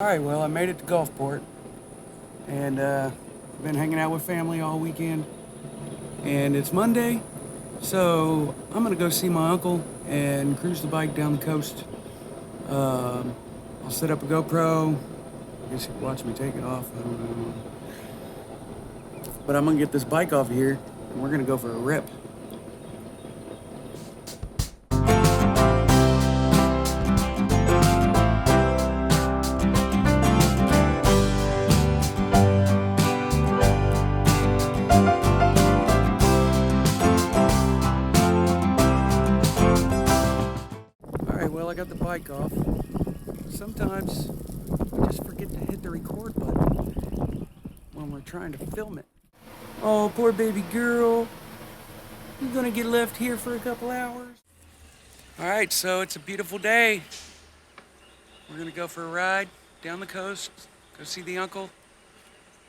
Alright, well, I made it to Gulfport, and been hanging out with family all weekend, and it's Monday, so I'm gonna go see my uncle and cruise the bike down the coast. I'll set up a GoPro. I guess you can watch me take it off, I don't know. But I'm gonna get this bike off of here, and we're gonna go for a rip. Alright, well, I got the bike off. Sometimes I just forget to hit the record button when we're trying to film it. Oh, poor baby girl. You're gonna get left here for a couple hours. Alright, so it's a beautiful day. We're gonna go for a ride down the coast, go see the uncle,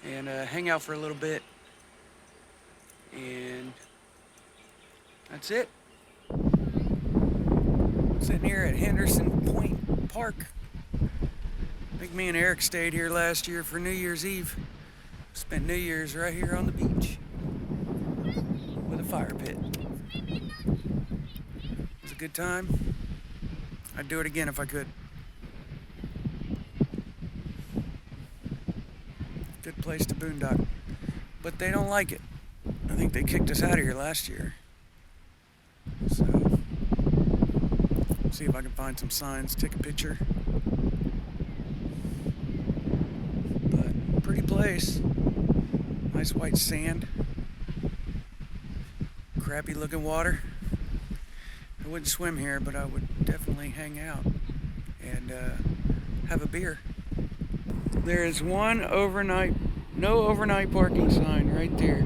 and hang out for a little bit. And that's it. Sitting here at Henderson Point Park. I think me and Eric stayed here last year for New Year's Eve. Spent New Year's right here on the beach with a fire pit. It was a good time. I'd do it again if I could. Good place to boondock. But they don't like it. I think they kicked us out of here last year. So, see if I can find some signs, take a picture. But pretty place. Nice white sand. Crappy looking water. I wouldn't swim here, but I would definitely hang out and have a beer. There is no overnight parking sign right there.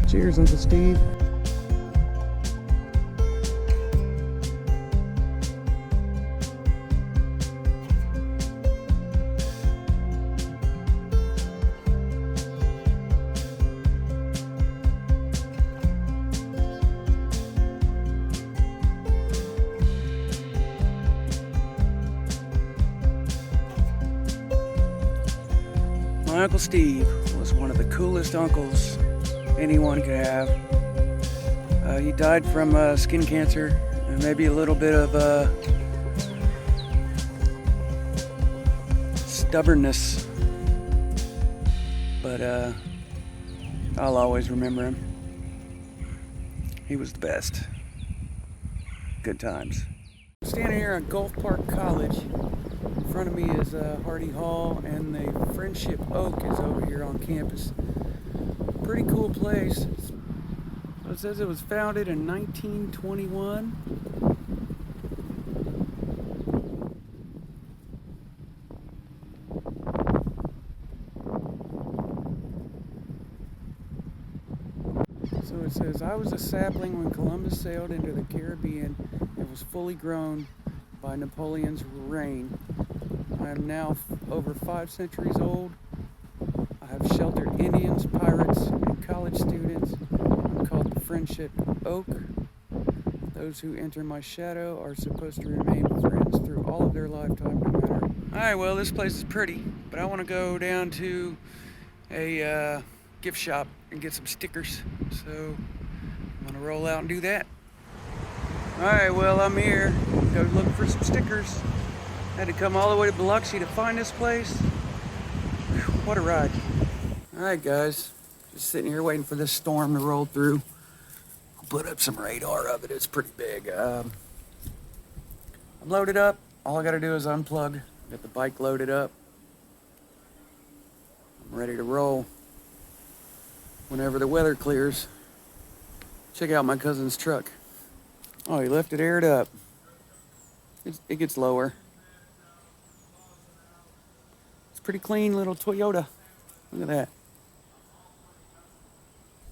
Cheers, Uncle Steve. My Uncle Steve was one of the coolest uncles anyone could have. He died from skin cancer and maybe a little bit of stubbornness, but I'll always remember him. He was the best. Good times. I'm standing here at Gulf Park College. In front of me is Hardy Hall, and the Friendship Oak is over here on campus. Pretty cool place. It says it was founded in 1921. So it says, I was a sapling when Columbus sailed into the Caribbean and was fully grown by Napoleon's reign. I am now over 5 centuries old. I have sheltered Indians, pirates, and college students. I'm called the Friendship Oak. Those who enter my shadow are supposed to remain friends through all of their lifetime, no matter. Alright, well, this place is pretty, but I want to go down to a gift shop and get some stickers. So I'm going to roll out and do that. Alright, well, I'm here. Go looking for some stickers. Had to come all the way to Biloxi to find this place. Whew, what a ride. Alright, guys. Just sitting here waiting for this storm to roll through. I'll put up some radar of it. It's pretty big. I'm loaded up. All I got to do is unplug. Get the bike loaded up. I'm ready to roll whenever the weather clears. Check out my cousin's truck. Oh, he left it aired up. It gets lower. It's a pretty clean little Toyota. Look at that.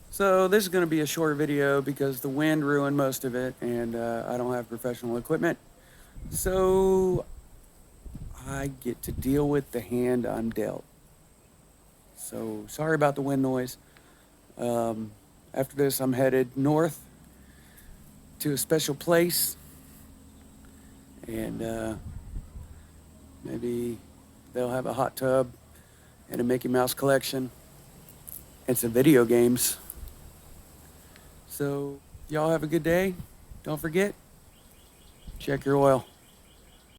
So this is going to be a short video because the wind ruined most of it, and I don't have professional equipment. So I get to deal with the hand I'm dealt. So sorry about the wind noise. After this, I'm headed north to a special place, and maybe they'll have a hot tub and a Mickey Mouse collection and some video games. So y'all have a good day. Don't forget, check your oil.